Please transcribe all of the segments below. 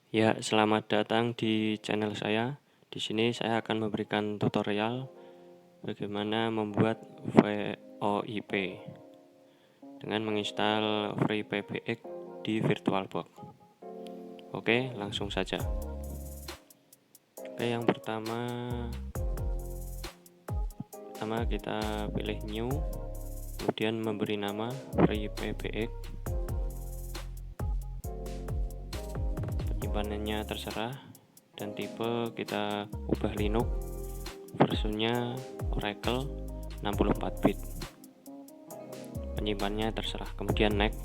Ya, selamat datang di channel saya. Di sini saya akan memberikan tutorial bagaimana membuat VoIP dengan menginstal FreePBX di VirtualBox. Oke, langsung saja. Oke, yang pertama kita pilih new, kemudian memberi nama FreePBX. Penyimpanannya terserah dan tipe kita ubah Linux, versinya Oracle 64 bit. Penyimpanannya terserah. Kemudian next.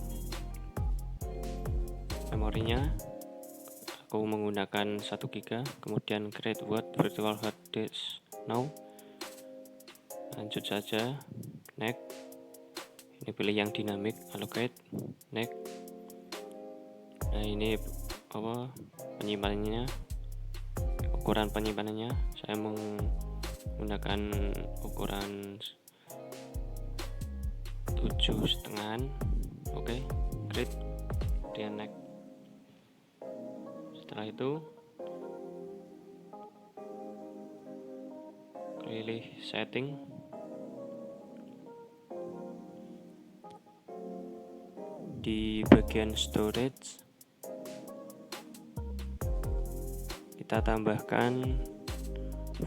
Memorinya aku menggunakan 1 GB. Kemudian create what virtual hard disk now. Lanjut saja. Next. Ini pilih yang dinamik, allocate. Next. Nah, ini penyimpanannya, ukuran penyimpanannya saya menggunakan ukuran 7,5. Oke, create, kemudian next. Setelah itu pilih setting, di bagian storage kita tambahkan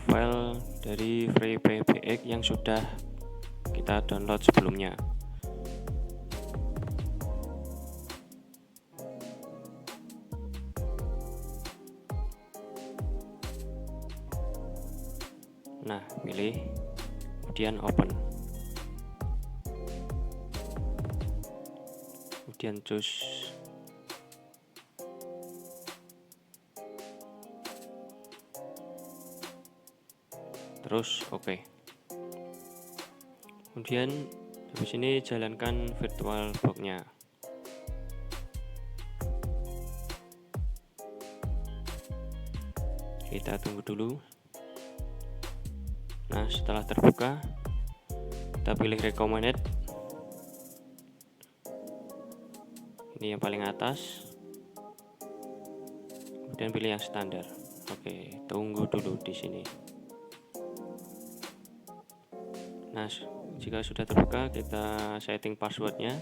file dari FreePBX yang sudah kita download sebelumnya. Nah, pilih, kemudian open, kemudian choose, terus oke. Kemudian habis ini jalankan VirtualBox-nya. Kita tunggu dulu. Nah, setelah terbuka kita pilih recommended, ini yang paling atas, kemudian pilih yang standar. Oke, tunggu dulu di sini. Nah, jika sudah terbuka kita setting passwordnya.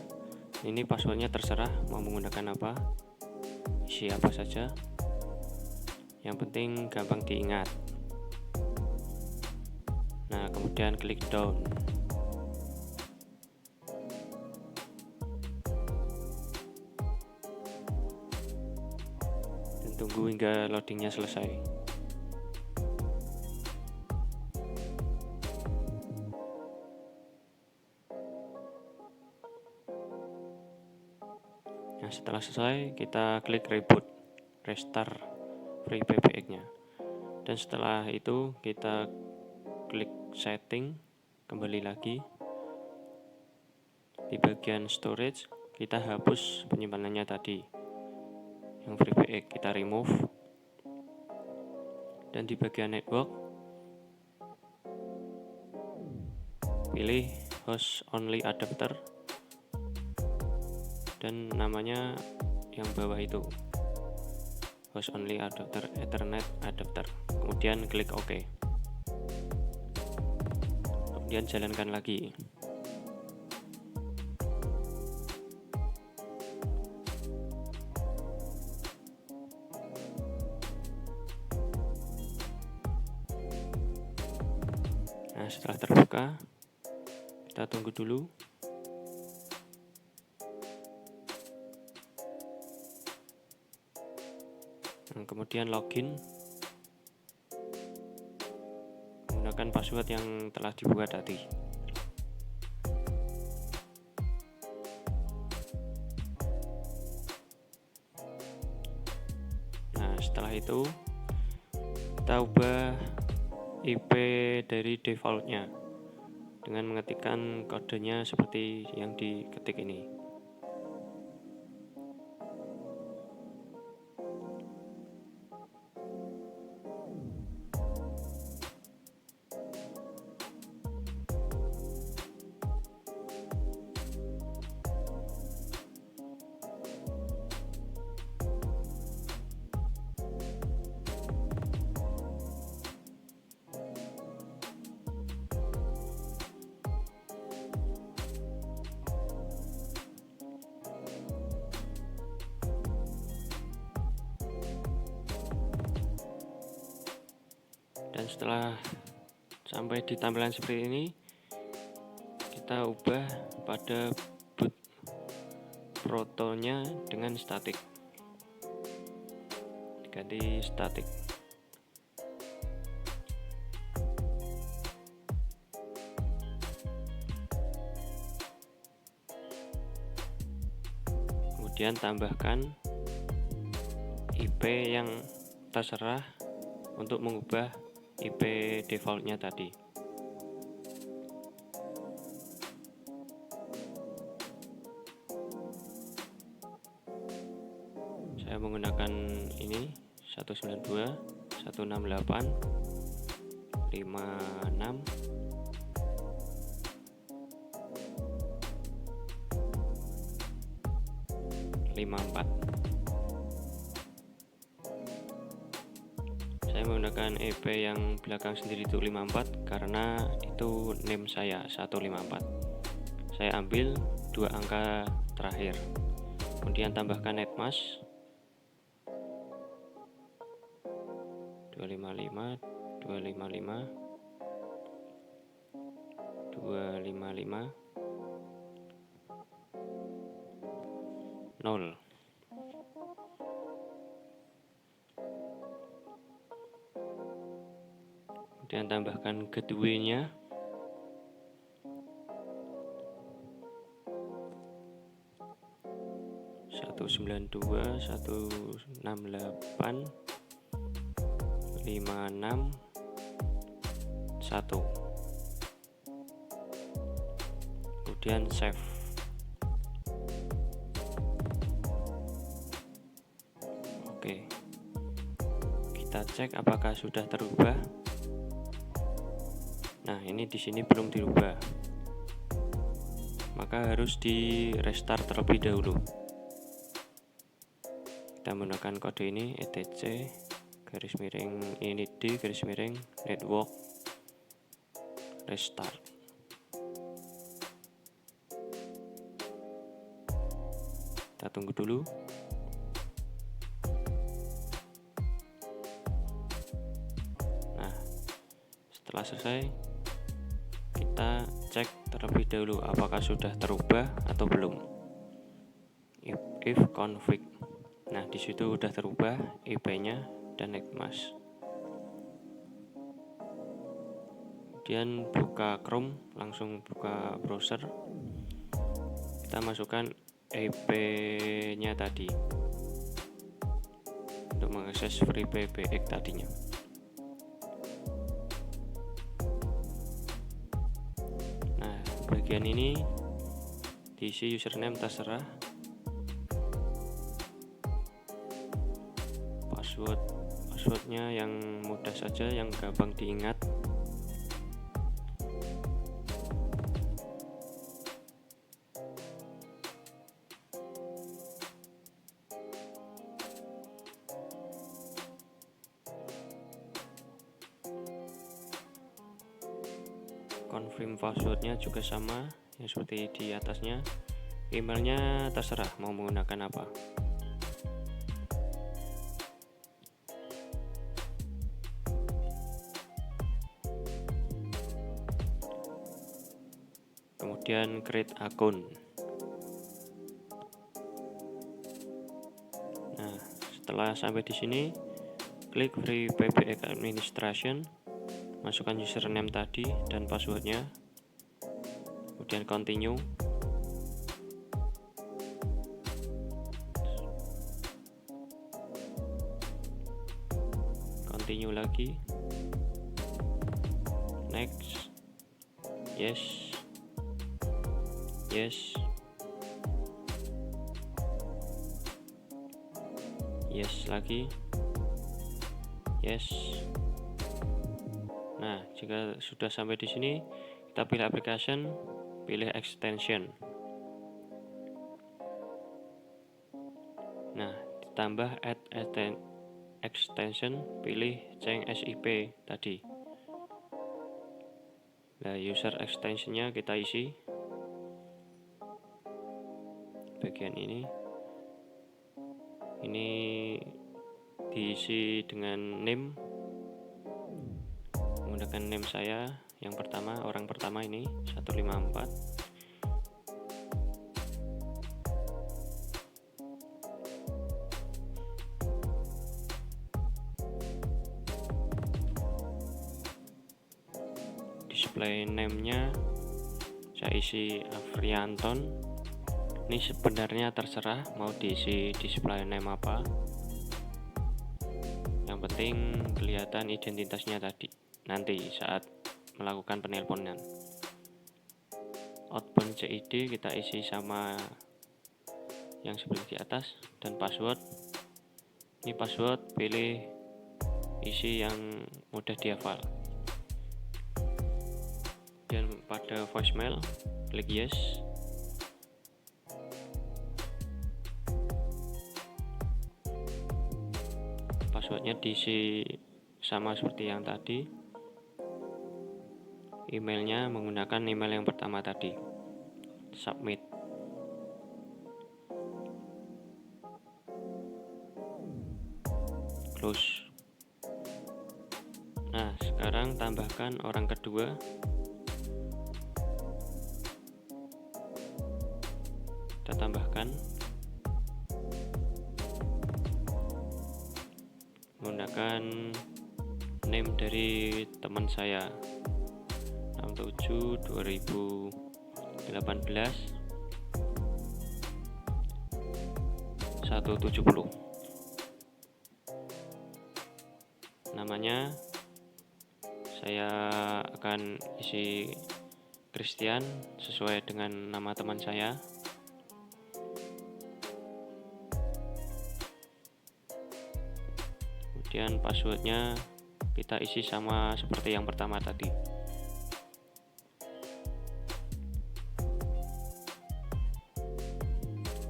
Ini passwordnya terserah mau menggunakan apa, isi apa saja, yang penting gampang diingat. Nah, kemudian klik down. Dan tunggu hingga loadingnya selesai. Nah, setelah selesai kita klik reboot, restart FreePBX-nya. Dan setelah itu kita klik setting, kembali lagi di bagian storage kita hapus penyimpanannya tadi yang FreePBX, kita remove. Dan di bagian network pilih host only adapter dan namanya yang bawah itu host only adapter, Ethernet adapter. Kemudian klik OK. Kemudian jalankan lagi. Nah, setelah terbuka kita tunggu dulu. Nah, kemudian login menggunakan password yang telah dibuat tadi. Nah, setelah itu kita ubah IP dari defaultnya dengan mengetikkan kodenya seperti yang diketik ini. Dan setelah sampai di tampilan seperti ini, kita ubah pada boot protonya dengan static, diganti static. Kemudian tambahkan IP yang terserah untuk mengubah IP defaultnya tadi. Saya menggunakan ini 192, 168, 56, 54. Saya menggunakan EP yang belakang sendiri itu 54 karena itu name saya 154. Saya ambil 2 angka terakhir. Kemudian tambahkan netmask 255, 255, 255, 0. Kemudian tambahkan gateway-nya 192, 168, 56, 1. Kemudian save. Oke. Kita cek apakah sudah terubah. Nah, ini di sini belum dirubah. Maka harus di restart terlebih dahulu. Kita menggunakan kode ini etc /init d /network restart. Kita tunggu dulu. Nah, setelah selesai kita cek terlebih dahulu apakah sudah terubah atau belum. If config. Nah, di situ udah terubah IP-nya dan netmask. Kemudian buka Chrome, langsung buka browser. Kita masukkan IP-nya tadi untuk mengakses FreeBSD tadinya. Nah, bagian ini diisi username terserah, passwordnya yang mudah saja, yang gampang diingat. Confirm passwordnya juga sama yang seperti di atasnya. Emailnya terserah mau menggunakan apa. Kemudian create akun. Nah, setelah sampai di sini, klik FreeBSD Administration, masukkan username tadi dan passwordnya, kemudian continue. Continue lagi, next, yes, yes, yes lagi, yes. Nah, jika sudah sampai di sini, kita pilih application, pilih extension. Nah, ditambah add extension, pilih change SIP tadi. Nah, user extensionnya kita isi bagian ini diisi dengan name menggunakan name saya yang pertama, orang pertama ini 154. Display name-nya saya isi Afrianton. Ini sebenarnya terserah mau diisi display name apa, yang penting kelihatan identitasnya tadi nanti saat melakukan penelponan. Outbound CID kita isi sama yang seperti di atas, dan password ini password pilih isi yang mudah dihafal. Dan pada voicemail klik yes. Passwordnya diisi sama seperti yang tadi. Emailnya menggunakan email yang pertama tadi. Submit. Close. Nah, sekarang tambahkan orang kedua. Kita tambahkan menggunakan name dari teman saya 67 2018 170. Namanya saya akan isi Christian sesuai dengan nama teman saya. Kemudian passwordnya kita isi sama seperti yang pertama tadi.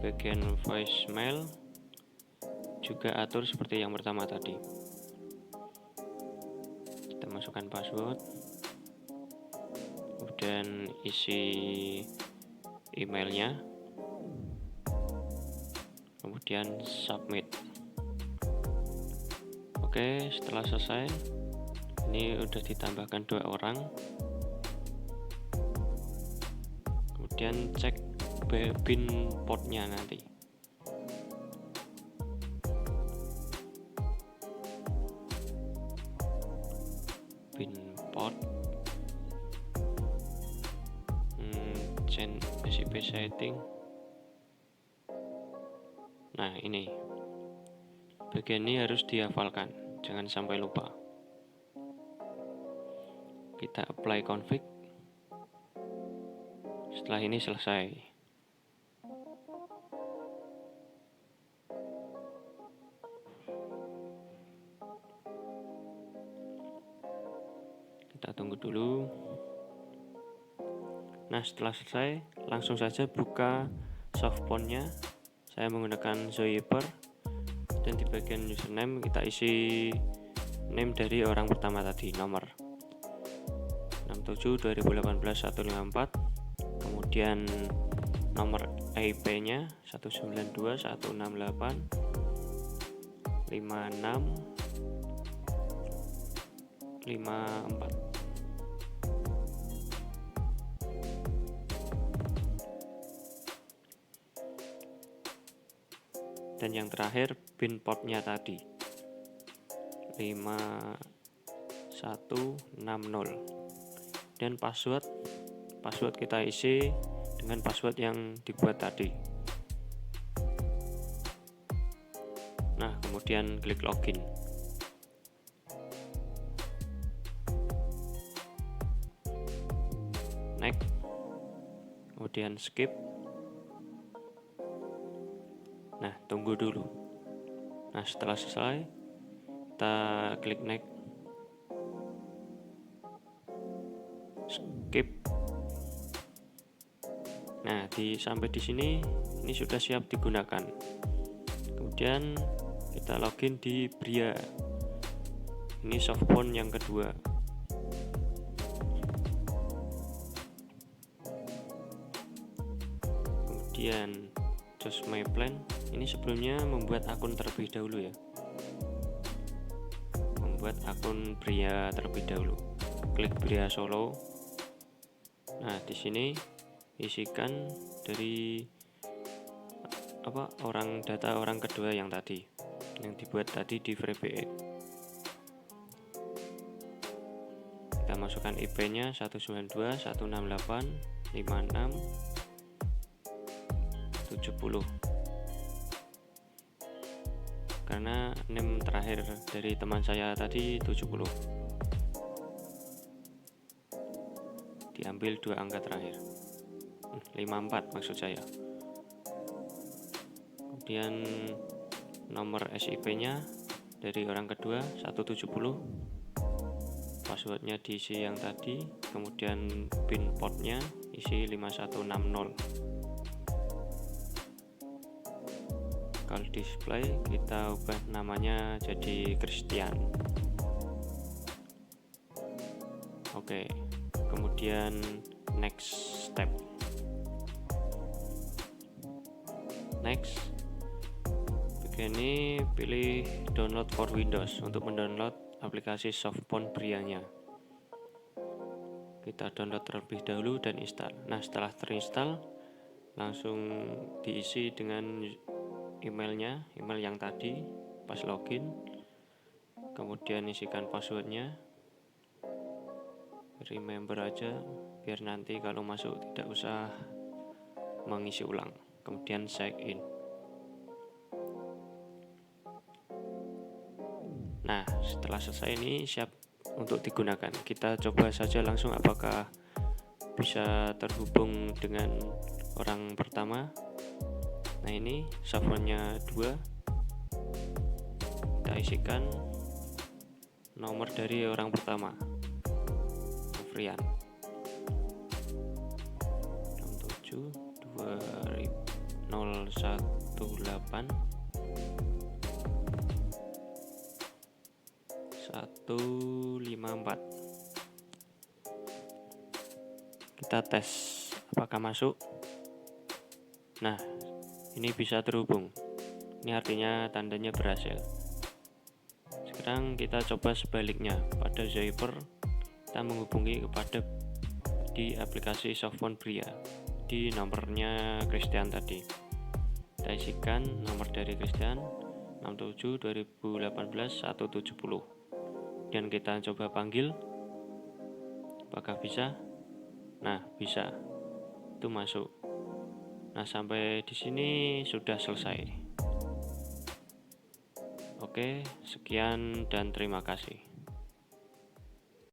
Bagian voicemail juga atur seperti yang pertama tadi. Kita masukkan password, kemudian isi emailnya, kemudian submit. Oke, setelah selesai, ini udah ditambahkan 2 orang. Kemudian cek pin portnya nanti. Pin port, change SIP setting. Nah, ini bagian ini harus dihafalkan, jangan sampai lupa. Kita apply config. Setelah ini selesai. Kita tunggu dulu. Nah, setelah selesai, langsung saja buka softphone-nya. Saya menggunakan Zoiper. Dan di bagian username kita isi name dari orang pertama tadi, nomor 67 2018 154. Kemudian nomor IP-nya 192 168 56 54. Dan yang terakhir pin portnya tadi 5160. Dan password kita isi dengan password yang dibuat tadi. Nah, kemudian klik login. Next, kemudian skip. Nah, tunggu dulu. Nah, setelah selesai, kita klik next. Skip. Nah, sampai di sini ini sudah siap digunakan. Kemudian kita login di Bria. Ini softphone yang kedua. Kemudian Choose My Plan. Ini sebelumnya membuat akun terlebih dahulu ya. Membuat akun Bria terlebih dahulu. klik Bria Solo. Nah, di sini isikan dari data orang kedua yang dibuat tadi di FreeBE. Kita masukkan IP-nya 192.168.56.70 karena name terakhir dari teman saya tadi 70. Diambil 2 angka terakhir, 54 maksud saya. Kemudian nomor SIP-nya dari orang kedua 170. Passwordnya diisi yang tadi, kemudian pin portnya isi 5160. Kalau display kita ubah namanya jadi Christian. Oke, kemudian next step. Next, begini pilih download for Windows untuk mendownload aplikasi Softphone Bria-nya. Kita download terlebih dahulu dan install. Nah, setelah terinstall langsung diisi dengan emailnya, email yang tadi pas login. Kemudian isikan passwordnya, remember aja biar nanti kalau masuk tidak usah mengisi ulang. Kemudian sign in. Nah, setelah selesai ini siap untuk digunakan. Kita coba saja langsung apakah bisa terhubung dengan orang pertama. Nah, ini software-nya 2. Kita isikan nomor dari orang pertama, Frian 67 2018 154. Kita tes apakah masuk. Nah, ini bisa terhubung. Ini artinya tandanya berhasil. Sekarang kita coba sebaliknya. Pada Zyper kita menghubungi kepada di aplikasi Softphone Bria di nomornya Christian tadi. Kita isikan nomor dari Christian 67 2018 170. Dan kita coba panggil, apakah bisa? Nah, bisa. Itu masuk. Nah, sampai di sini sudah selesai. Oke, sekian dan terima kasih.